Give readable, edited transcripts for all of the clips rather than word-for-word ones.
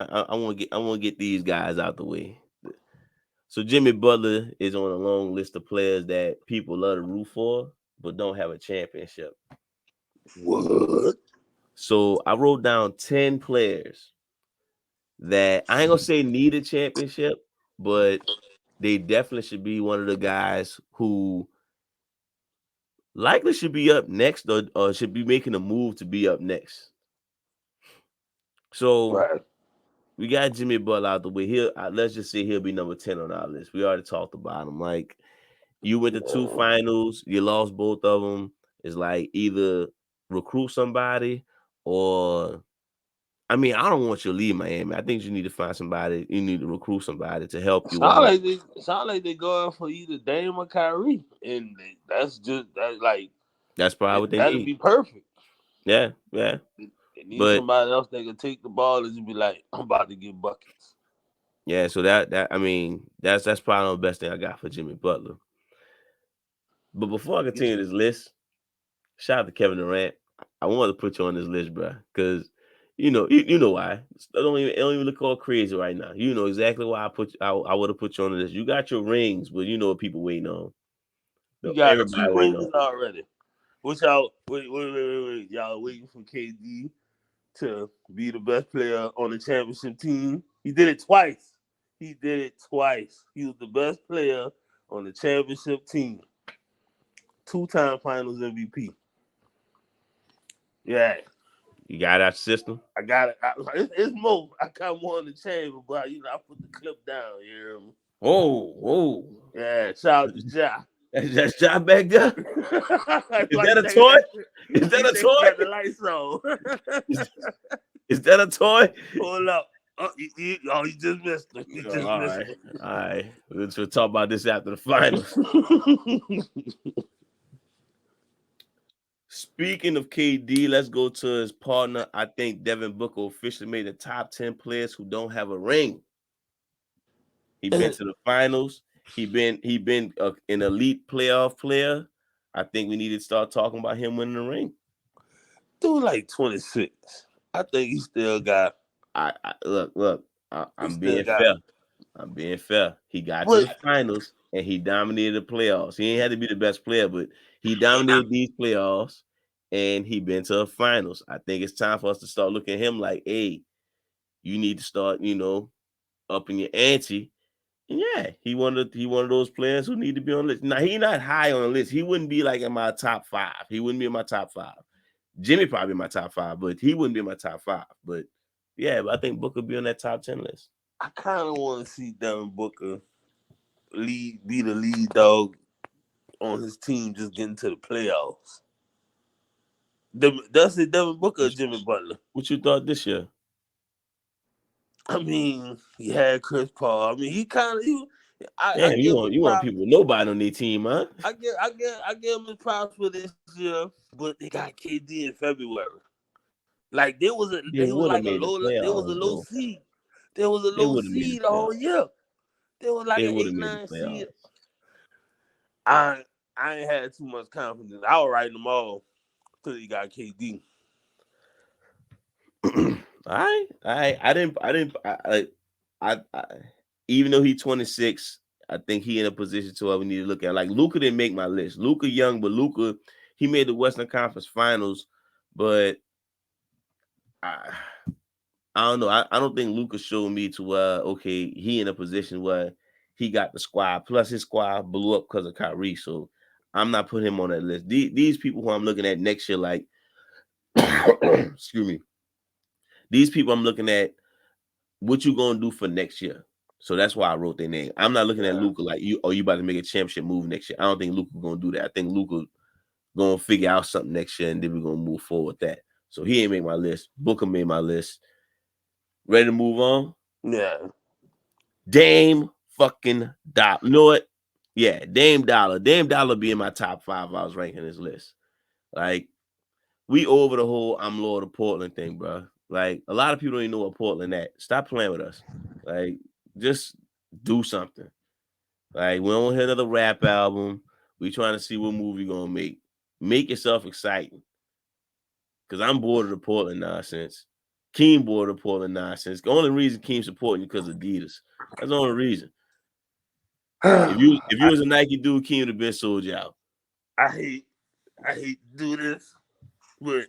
I want to get these guys out the way. So Jimmy Butler is on a long list of players that people love to root for, but don't have a championship. What? So I wrote down 10 players that I ain't gonna say need a championship, but they definitely should be one of the guys who likely should be up next or should be making a move to be up next. So Right. we got Jimmy Butler out the way. Let's just say he'll be number 10 on our list. We already talked about him. Like you went to two Yeah. finals, you lost both of them. It's like either recruit somebody or I mean, I don't want you to leave Miami. I think you need to find somebody. You need to recruit somebody to help you out. Sound like they going for either Dame or Kyrie, and that's just that like That's probably what they that'd need. be perfect. Yeah, yeah. They need But somebody else that can take the ball and just be like, I'm about to get buckets. yeah, so that I mean, that's probably the best thing I got for Jimmy Butler. But before I Get continue you. this list, shout out to Kevin Durant. I wanted to put you on this list, bro, because you know why. It don't even look all crazy right now. You know exactly why I would have put you on the list. You got your rings, but you know what people waiting on. You got two Everybody waiting rings on. already. Which y'all wait. Y'all waiting for KD to be the best player on the championship team. He did it twice. He did it twice. He was the best player on the championship team. 2-time finals MVP. Yeah. You got our system. I got it. It's more. I got more in the chamber, but I put the clip down. You hear me? Whoa, whoa. Yeah, shout out to Ja. That's job back there. Is Why that you a think toy? that? Is that He a think he got toy? the lights on. Is, is that a toy? Hold up. Oh, you just missed him. You Oh, just all missed right, all right. We'll talk about this after the finals. him. Speaking of KD, let's go to his partner. I think Devin Booker officially made the top 10 players who don't have a ring. He been to the finals. He been an elite playoff player. I think we need to start talking about him winning the ring. Dude, like 26. I think he still got. I look. He I'm still being got. fair. I'm being fair. He got to But the finals and he dominated the playoffs. He ain't had to be the best player, but he dominated these playoffs and he been to the finals. I think it's time for us to start looking at him like, hey, you need to start, upping your ante. And yeah, he one of those players who need to be on the list. Now he not high on the list. He wouldn't be like in my top five. He wouldn't be in my top five. Jimmy probably in my top five, but he wouldn't be in my top five. But yeah, but I think Booker be on that top 10 list. I kind of want to see Devin Booker be the lead dog on his team, just getting to the playoffs. That's it, Devin Booker or Jimmy Butler. What you thought this year? I mean, he had Chris Paul. I mean, he kind of. I Damn, give him his you want props. people nobody on their team, huh? I give him his props for this year, but they got KD in February. Like They they was would have like a made the low there was a playoffs low though. seed. There was a They low would have made seed the all playoffs. year. There was like They an would have eight made the nine seed. playoffs. I I ain't had too much confidence. I was writing them all till he got KD. I even though he's 26, I think he in a position to where we need to look at. Like Luca didn't make my list. Luca young, but Luca he made the Western Conference Finals, but I I don't know. I don't think Luca showed me to okay, he in a position where he got the squad. Plus his squad blew up because of Kyrie. So I'm not putting him on that list. These people who I'm looking at next year, like excuse me, these people I'm looking at what you gonna do for next year. So that's why I wrote their name. I'm not looking at Yeah. Luca like you about to make a championship move next year. I don't think Luca gonna do that. I think Luca gonna figure out something next year and then we're gonna move forward with that. So he ain't make my list. Booker made my list. Ready to move on? Yeah. Dame fucking Dollar. You know what? Yeah, Dame Dollar. Dame Dollar be in my top five. I was ranking this list. Like, we over the whole I'm Lord of Portland thing, bro. Like, a lot of people don't even know what Portland at. Stop playing with us. Like, just do something. Like, we don't hear another rap album. We trying to see what movie gonna make. Make yourself exciting. Cause I'm bored of the Portland nonsense. Keem bought the Portland nonsense. The only reason Keem supporting you because of Adidas. That's the only reason. If you was a Nike dude, Keem would have been sold you out. I hate I hate to do this, but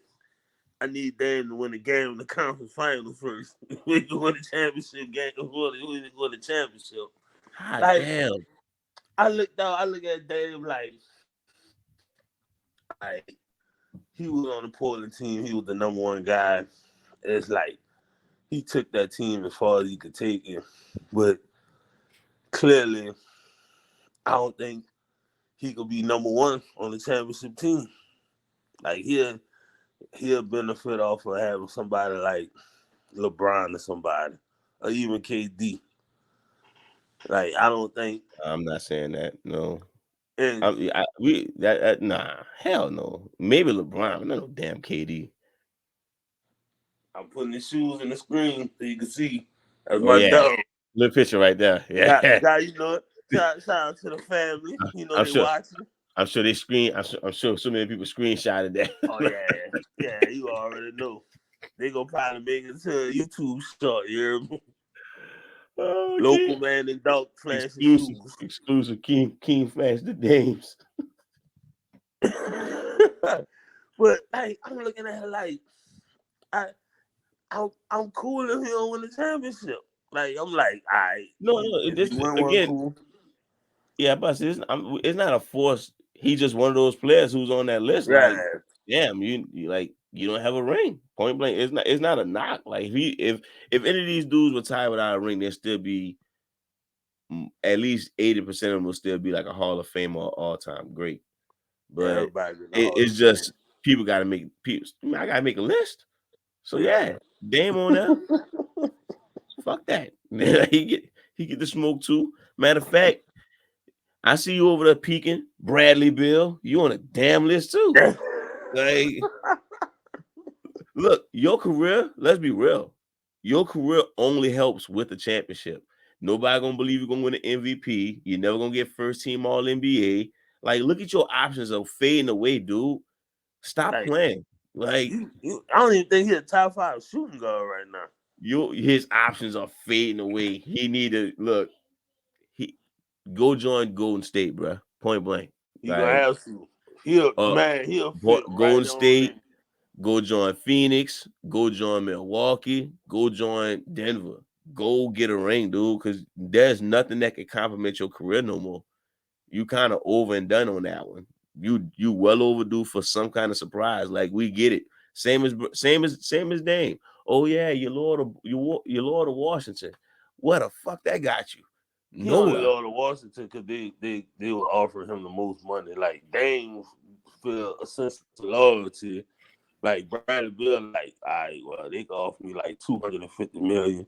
I need Dame to win the game in the conference finals first. We can win the championship game. We can win the championship. Hot Like damn. I look at Dame like he was on the Portland team. He was the number one guy. It's like he took that team as far as he could take it, but clearly, I don't think he could be number one on the championship team. Like he'll benefit off of having somebody like LeBron or somebody, or even KD. Like I don't think, I'm not saying that. No. and Nah, hell no. Maybe LeBron, but no damn KD. I'm putting his shoes in the screen so you can see. That's Oh my yeah, dog. little picture right there. Yeah, Got you know it. Shout out to the family. You know I'm they sure. watching. I'm sure they screen. I'm sure so many people screenshotted Oh that. yeah. You already know. They gonna probably make it to a YouTube short. You hear me? Okay. Local man in dark flashing Exclusive, shoes. exclusive. King Flash the Dames. But like I'm looking at her like I I'm cool if he don't win the championship. Like I'm like, all right, No, no. if This you win one, again. cool. Yeah, but it's not a force. He's just one of those players who's on that list. Like, Right. damn, you don't have a ring. Point blank. It's not a knock. Like if any of these dudes were tied without a ring, there'd still be at least 80% of them will still be like a Hall of Fame or all time great. But Everybody in the Hall of it's Fame. just people got to make people. I gotta make a list. So Yeah. yeah, Dame on there. Fuck that. he get the smoke too. Matter of fact, I see you over there peeking, Bradley Bill. You on a damn list too. Like, look, your career. Let's be real. Your career only helps with the championship. Nobody gonna believe you're gonna win an MVP. You're never gonna get first team All NBA. Like, look at your options of fading away, dude. Stop Like playing. Like, I don't even think he's a top 5 shooting guard right now. his options are fading away. He need to look. He go join Golden State, bro. Point blank. He gonna Like, have to. He'll fit right Golden on State. in. Go join Phoenix. Go join Milwaukee. Go join Denver. Go get a ring, dude. Because there's nothing that can compliment your career no more. You kind of over and done on that one. You well overdue for some kind of surprise. Like, we get it. Same as Dame. Oh yeah, your Lord of Washington. What the fuck that got you? He only Nowhere. go to Washington because they will offer him the most money. Like Dame feel a sense of loyalty. Like Bradley Bill, like, all right, well, they can offer me like 250 million.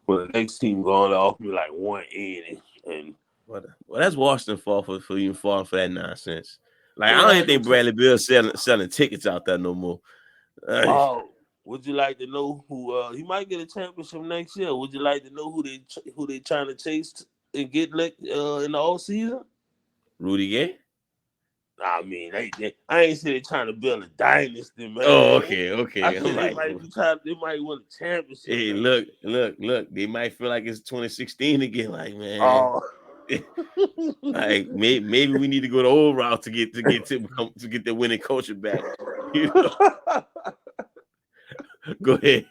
Well, the next team going to offer me like 180. And Well, that's Washington fault for you falling for that nonsense. Like, they I don't don't even have no think chance. Bradley Bill selling tickets out there no more. Oh, would you like to know who? He might get a championship next year. Would you like to know who they trying to chase and get in the all season? Rudy Gay. I mean, I ain't say they trying to build a dynasty, Oh, man. okay, I okay. I'm said they like, might be trying. They might win a championship hey, next look, year. look. They might feel like it's 2016 again. Like, man, Oh, like maybe we need to go the old route to get the winning culture back. You know, go ahead.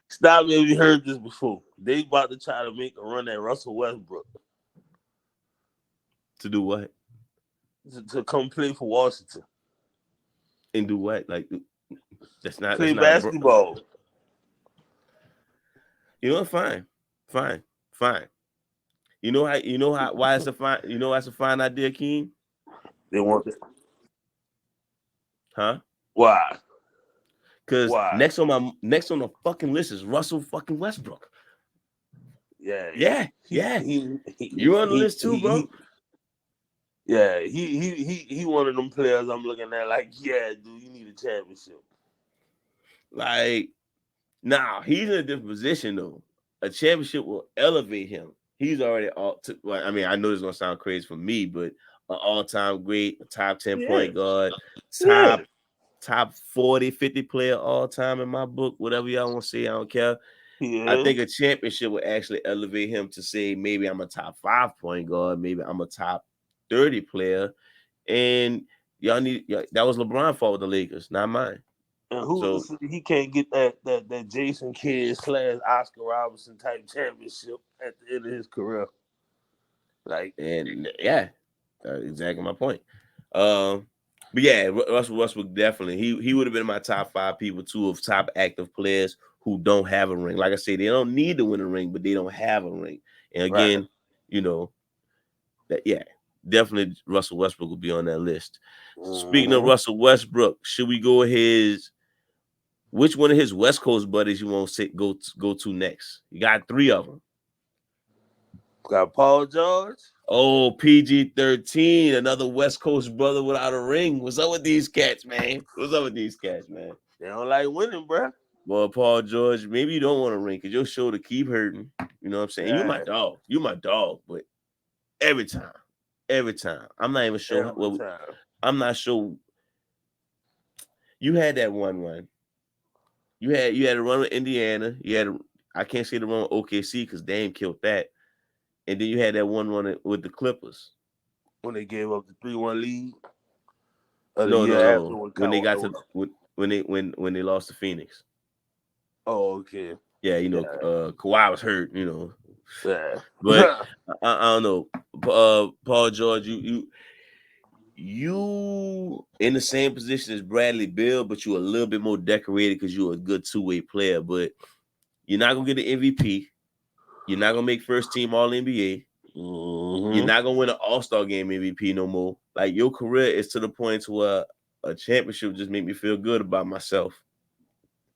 stop me if you heard this before. They about to try to make a run at Russell Westbrook To do what to come play for Washington, and do what? Like, that's play not a bro. basketball. You know what? Fine. You know how why it's a fine. You know why it's a fine idea, King? They want it. Huh? Why? Because Why? next on the fucking list is Russell fucking Westbrook. Yeah, Yeah, he yeah. he he You on the he, list too, he, bro? he yeah, he one of them players I'm looking at like, yeah, dude, you need a championship. Like, nah, he's in a different position though. A championship will elevate him. He's already well, I mean, I know this is gonna sound crazy for me, but an all-time great, a top 10 Yeah, point guard, yeah. top top 40, 50 player all time in my book. Whatever y'all want to say, I don't care. I Yeah. think a championship would actually elevate him to say maybe I'm a top 5 point guard, maybe I'm a top 30 player, and that was LeBron's fault with the Lakers, not mine. And who So he can't get that Jason Kidd / Oscar Robertson type championship at the end of his career. Like, and yeah, exactly my point. Um, but yeah, Russell Westbrook definitely he would have been my top 5 people too of top active players who don't have a ring. Like I say, they don't need to win a ring, but they don't have a ring. And right. again, you know that yeah, definitely Russell Westbrook will be on that list. Speaking of Mm-hmm. Russell Westbrook, should we go his which one of his West Coast buddies you want to go to next? You got 3 of them. Got Paul George. Oh, PG-13, another West Coast brother without a ring. What's up with these cats, man? What's up with these cats, man? They don't like winning, bruh. Well, Paul George, maybe you don't want a ring because your shoulder keep hurting. You know what I'm saying? You my Yeah, dog. You my dog. But every time, every time, I'm not even sure. every Well, time. I'm not sure. You had that one run. You had a run with Indiana. I can't say the run with OKC because Dame killed that. And then you had that one run with the Clippers. When they gave up the 3-1 lead, or the No, year no, after no. when When they Kawhi. got to when they lost to Phoenix. Oh, okay. Yeah, Yeah, Kawhi was hurt, yeah. but I don't know. Paul George, you in the same position as Bradley Beal, but you're a little bit more decorated because you're a good 2-way player. But you're not gonna get the MVP. You're not gonna make first team All NBA. You're Mm-hmm. not gonna win an All Star Game MVP no more. Like your career is to the point to where a championship just make me feel good about myself.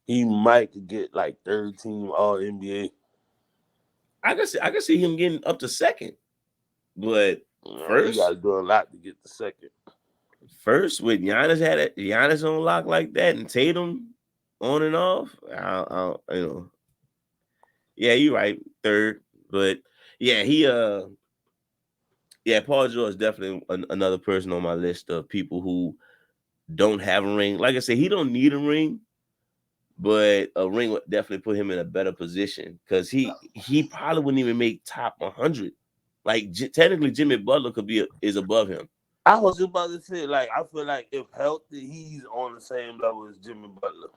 He might could get like third team All NBA. I can see him getting up to second, but He got first, to do a lot to get the second. first with Giannis on lock like that, and Tatum on and off. Yeah, you're right, third, but yeah, Paul George is definitely another person on my list of people who don't have a ring. Like I said, he don't need a ring, but a ring would definitely put him in a better position because he probably wouldn't even make top 100. Like technically, Jimmy Butler is above him I was just about to say, like, I feel like if healthy, he's on the same level as Jimmy Butler.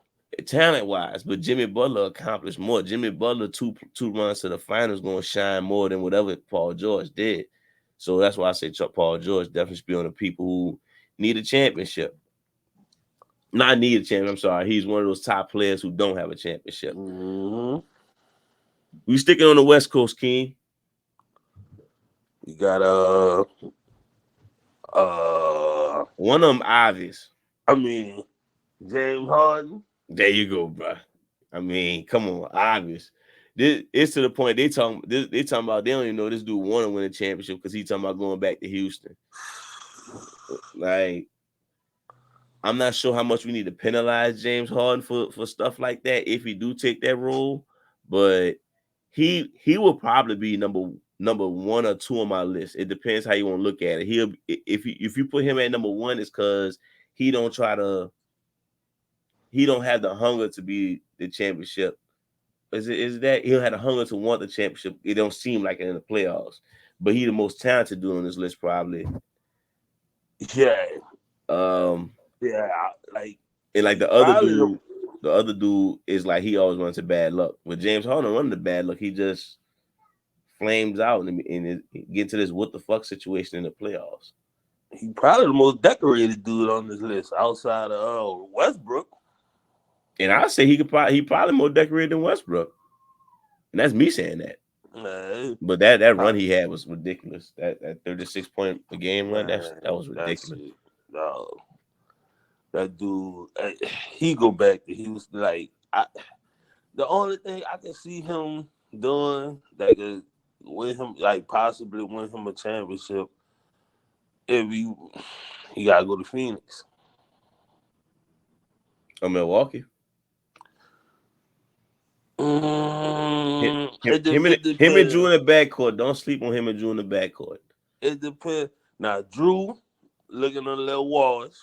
talent wise, but Jimmy Butler accomplished more. Jimmy Butler two runs to the finals going to shine more than whatever Paul George did. So that's why I say Paul George definitely should be on the people who need a championship. Not need a champion. I'm sorry. He's one of those top players who don't have a championship. Mm-hmm. We sticking on the West Coast, King. You got uh, One of them obvious. I mean, James Harden. There you go, bro. I mean, come on, obvious. This it's to the point they talking about they don't even know this dude want to win a championship because he talking about going back to Houston. Like, I'm not sure how much we need to penalize James Harden for stuff like that if he do take that role, but he will probably be number 1 or 2 on my list. It depends how you want to look at it. He'll if you put him at number 1, it's because he don't try to he don't have the hunger to be the championship. Is that he'll have the hunger to want the championship? It don't seem like it in the playoffs, but he the most talented dude on this list probably. Yeah, Um, yeah. Like and like he probably the, the other dude is like he always runs to bad luck. With James Harden running to bad luck, he just flames out and get to this what the fuck situation in the playoffs. he probably the most decorated dude on this list outside of Westbrook. And I say he probably more decorated than Westbrook, and that's me saying that. Man, But that run he had was ridiculous. That 36 point a game run that was that ridiculous. shit. No, that dude, he go back to Houston. Like, the only thing I can see him doing that could win him, like possibly win him a championship, if he gotta go to Phoenix. Oh, Milwaukee. It Him and Drew depends. in the backcourt. Don't sleep on him and Drew in the backcourt. It depends. Now Drew looking on little walls.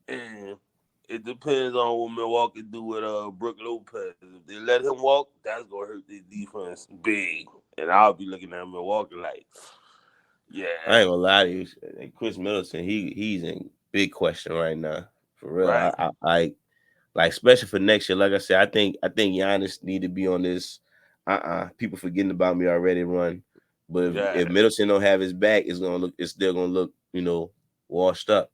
And it depends on what Milwaukee do with Brook Lopez. If they let him walk, that's gonna hurt their defense big. And I'll be looking at Milwaukee like, I yeah, ain't gonna lie to you. Chris Middleton, he's in big question right now. For real. right, I like especially for next year. Like I said, I think Giannis need to be on this. People forgetting about me already run. But yeah. if Middleton don't have his back, it's still gonna look, washed up.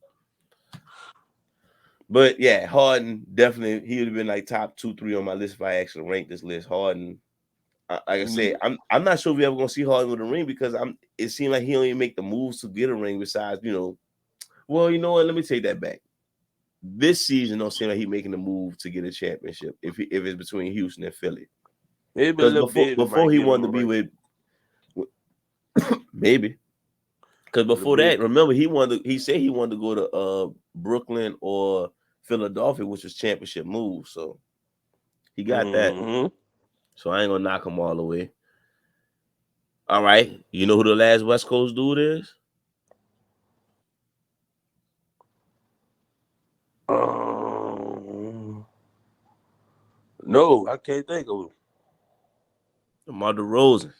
But yeah, Harden definitely he would have been like top 2, 3 on my list if I actually ranked this list. Harden, like I said, Me, I'm not sure if we ever gonna see Harden with a ring because it seemed like he don't even make the moves to get a ring besides, well, you know what? Let me take that back. This season don't seem like he making the move to get a championship if it's between Houston and Philly. maybe a Because little bit before might he get him wanted a to be ring. with maybe. Because Little before bit. that, remember he said he wanted to go to Brooklyn or Philadelphia, which was championship moves. So he got that. Mm-hmm. So I ain't gonna knock him all the way. All right. You know who the last West Coast dude is? Um, no, I can't think of him. DeMar DeRozan.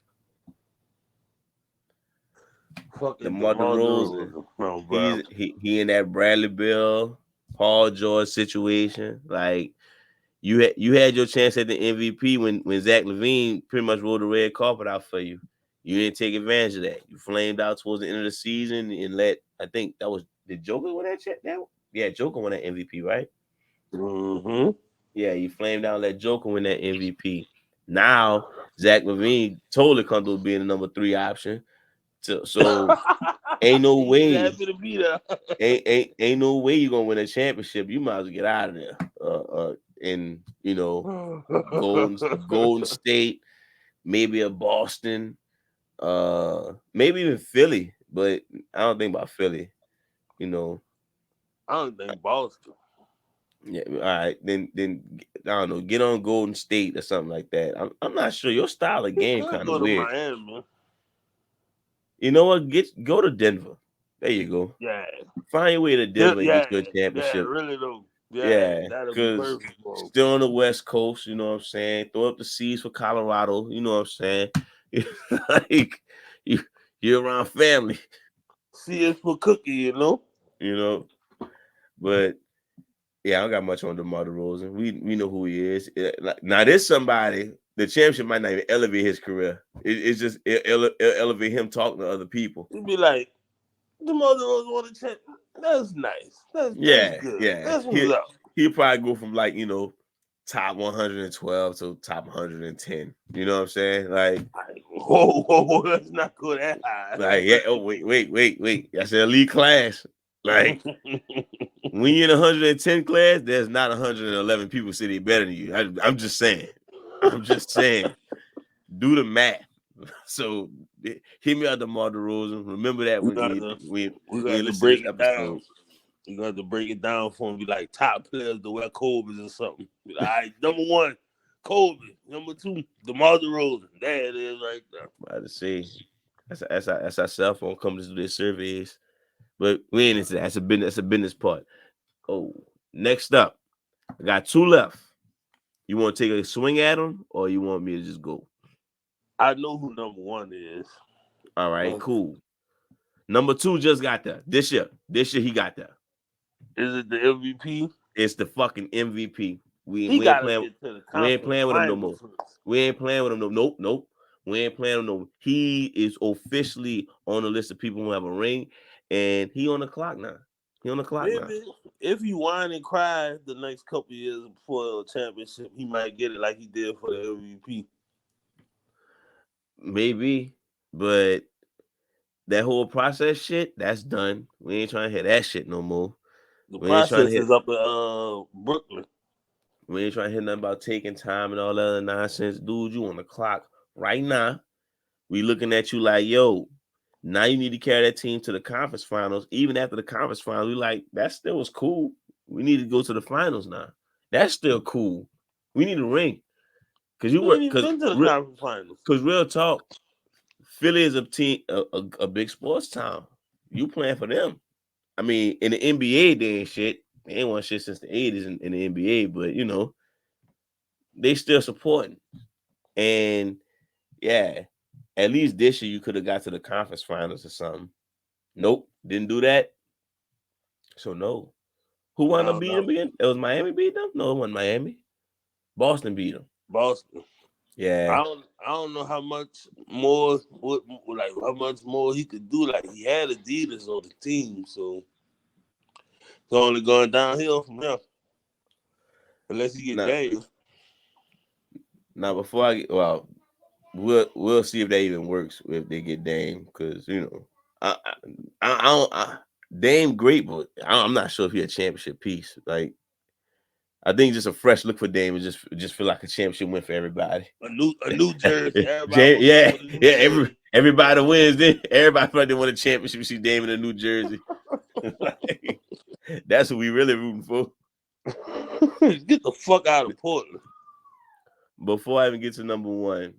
Fucking DeMar DeMar DeRozan. DeRozan. No, bro. He in that Bradley Bill, Paul George situation. Like you had your chance at the MVP when Zach LaVine pretty much rolled the red carpet out for you. You didn't take advantage of that. You flamed out towards the end of the season and I think that was did Joker win that check now? Yeah, Joker won that MVP, right? Mm-hmm. Yeah, you flamed out, let Joker win that MVP. Now Zach LaVine totally comfortable being the number 3 option. So ain't no He just way, happy to be there. ain't no way you gonna win a championship. You might as well get out of there. And Golden State, maybe a Boston, maybe even Philly, but I don't think about Philly. You know, I don't think Boston. yeah. All right, then I don't know. Get on Golden State or something like that. I'm not sure. Your style of He game could kind of go to weird. Miami. You know what? Go to Denver. There you go. Yeah. Find your way to Denver and Yeah. get your Yeah, championship. really though. Yeah, Yeah, that'll be because perfect for him. still on the West Coast, you know what I'm saying? Throw up the seas for Colorado, you know what I'm saying? Like you you're around family, See us for Cookie, you know? you know. But yeah, I don't got much on DeMar DeRozan. We know who he is. Now there's somebody. The championship might not even elevate his career. It's just it'll elevate him talking to other people. You'd be like, the mother was want to check. That's nice. That's Yeah, good. yeah. That's what's up. He'll probably go from like top 112 to top 110. You know what I'm saying? Like, whoa, let's not go that high. Yeah. Oh, wait. I said elite class. Like when you're in 110 class, there's not 111 people sitting better than you. I'm just saying. I'm just saying. Do the math. So hit me out the Mar DeRozan. Remember that we when got to we when you got to listen to break this it down. episode. We got to break it down for him. Be like top players to wear Kobe's or something. Be like, all right, number 1, Kobe. Number 2, DeMar DeRozan. There it is right there. I had to say that's our cell phone comes to do their surveys. But we ain't into that. That's a business part. Oh, next up, I got 2 left. You want to take a swing at them, or you want me to just go? I know who number 1 is. All right, cool. Number 2 just got there this year. This year he got there. Is it the MVP? It's the fucking MVP. He We ain't got to playing. get to the We ain't conference playing with him no final more. first. We ain't playing with him no. Nope. We ain't playing with him no. He is officially on the list of people who have a ring, and he on the clock now. He on the clock now. Maybe if he whine and cry the next couple years before a championship, he might get it like he did for the MVP. Maybe, but that whole process shit, that's done. We ain't trying to hear that shit no more. The We ain't trying to process hit. is up in Brooklyn. We ain't trying to hear nothing about taking time and all that other nonsense, dude. You on the clock right now. We looking at you like, yo, now you need to carry that team to the conference finals. Even after the conference finals, we like that still was cool. We need to go to the finals now. That's still cool. We need a ring because you He were ain't even been to the conference finals. because real talk, Philly is a team, a big sports town. You playing for them. I mean, in the NBA, they ain't shit. They ain't won shit since the '80s in the NBA, but they still supporting. And yeah, at least this year you could have got to the conference finals or something. Nope, didn't do that. So no. Who wound up No, beating no. them again? It was Miami beat them? No, it wasn't Miami. Boston beat them. Boston. Yeah. I don't know how much more like how much more he could do. Like he had Adidas on the team, so it's only going downhill from here. Unless he get Now, Dave. now before I get we'll see if that even works if they get Dame because I I don't Dame great, but I'm not sure if he a championship piece. Like I think just a fresh look for Dame and just feel like a championship win for everybody. A new jersey. Everybody want to play Yeah, with a new yeah. jersey. Everybody wins. Then everybody probably want a championship. You see Dame in a New Jersey. Like, that's what we really rooting for. Get the fuck out of Portland. Before I even get to number one,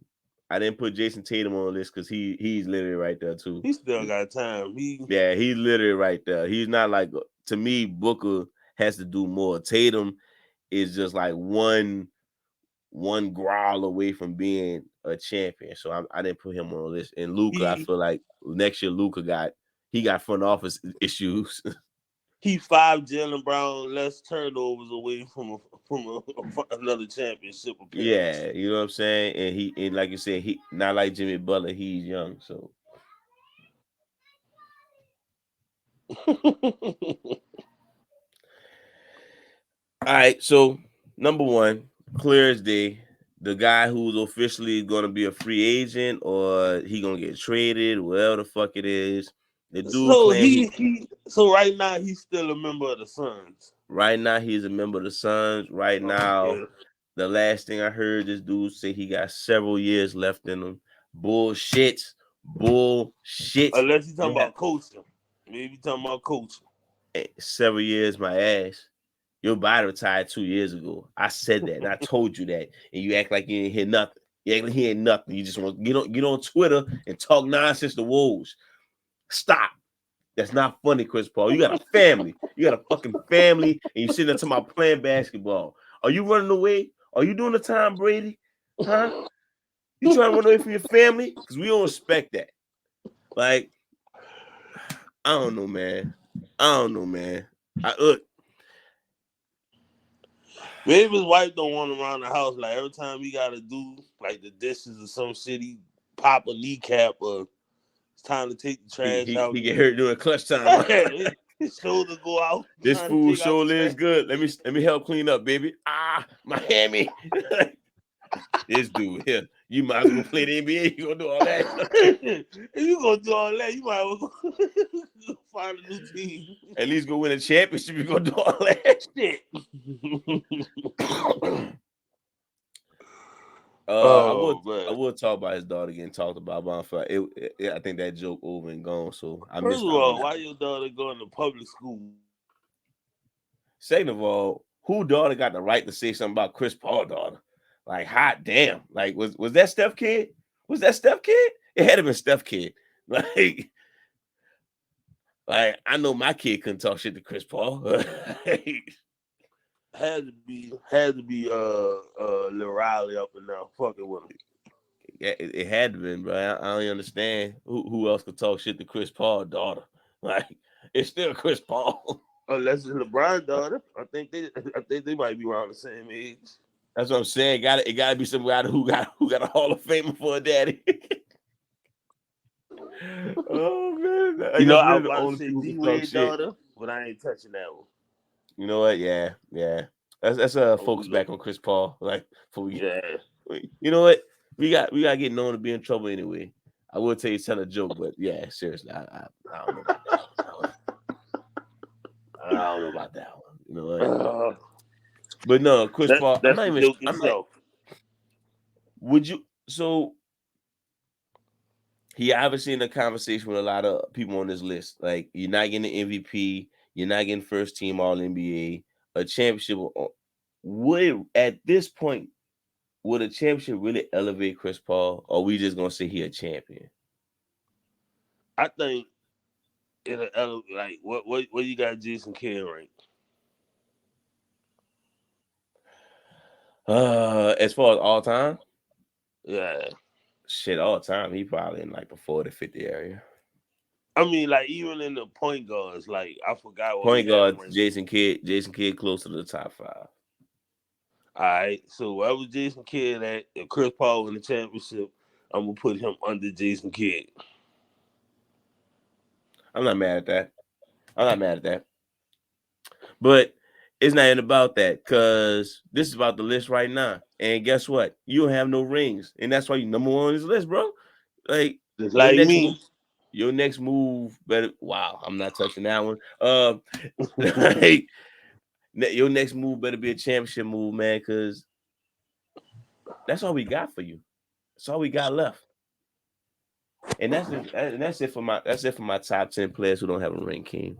I didn't put Jason Tatum on the list because he's literally right there too. He still got time. Yeah, he's literally right there. He's not like to me. Booker has to do more. Tatum is just like one growl away from being a champion. So I didn't put him on the list. And Luca, I he feel like next year Luca got front office issues. he 5 Jalen Brown less turnovers away another championship appearance. Yeah, you know what I'm saying? And like you said, he not like Jimmy Butler, he's young. So all right, so number one, clear as day, the guy who's officially gonna be a free agent or he gonna get traded, whatever the fuck it is. The dude so claim he so right now he's still a member of the Suns. right now he's a member of the Suns. Right now, Okay. the last thing I heard this dude say he got several years left in him. Bullshit. Bullshit. Unless he's You talking have about coaching. Maybe talking about coaching. several years, my ass. Your body retired 2 years ago. I said that and I told you that. And you act like you ain't hear nothing. You act like he ain't nothing. You just want to get on Twitter and talk nonsense to wolves. Stop. That's not funny, Chris Paul. You got a family. You got a fucking family, and you sitting there talking about playing basketball. Are you running away? Are you doing the Tom Brady? Huh? You trying to run away from your family? Because we don't respect that. Like, I don't know, man. I don't know, man. Look. Maybe his wife don't want him around the house. Like every time he gotta do like the dishes or some shit, he pop a kneecap or it's time to take the He, trash he, out. he get hurt during clutch time. His shoulder go out This trying to food take out the sure is trash. good. Let me help clean up, baby. My hammy. This dude here. You might as well play the NBA. You gonna do all that? If you gonna do all that, you might as well go find a new team. At least go win a championship. You gonna do all that? Shit. I would Oh I man. would talk about his daughter getting talked about, but I think that joke over and gone. So I First missed of out on all, that. why your daughter going to public school? Second of all, who daughter got the right to say something about Chris Paul daughter? Like, hot damn! Like, was that Steph kid? Was that Steph kid? It had to been Steph kid. Like I know my kid couldn't talk shit to Chris Paul. Had to be Lil Riley up and down fucking with him. Yeah, it had to been, bro. I don't understand who else could talk shit to Chris Paul daughter. Like it's still Chris Paul. Unless it's LeBron's daughter. I think they might be around the same age. That's what I'm saying. It gotta be somebody who got a Hall of Famer for a daddy. Oh man, I You know, guess I really was the about to only say people who D can talk Wade shit. daughter, but I ain't touching that one. You know what? Yeah, yeah. Let's Oh, focus back on Chris Paul. Like before yeah. you know what? We got getting known to be in trouble anyway. I will tell you tell a joke, but yeah, seriously, I don't know about that one. I don't know about that one. You know what? But no, Chris Paul. That's the joke I'm not. itself. Would you? So he obviously in a conversation with a lot of people on this list. Like you're not getting the MVP, you're not getting first team All NBA, a championship. Would at this point would a championship really elevate Chris Paul, or we just gonna say he a champion? I think it'll like what you got Jason Kidd rank? As far as all time, Yeah. shit, all time, he probably in like the 40, 50 area. I mean, like even in the point guards, like I forgot what we Point have guard, ranked. Jason Kidd close to the top five. All right, so where was Jason Kidd at? If Chris Paul win the championship, I'm gonna put him under Jason Kidd. I'm not mad at that. I'm not mad at that. But it's not even about that because this is about the list right now. And guess what? You don't have no rings, and that's why you number one on this list, bro. Like Just your like next move, me. your next move better. Wow, I'm not touching that one. Like your next move better be a championship move, man, because that's all we got for you. That's all we got left. And that's it for my top 10 players who don't have a ring, King.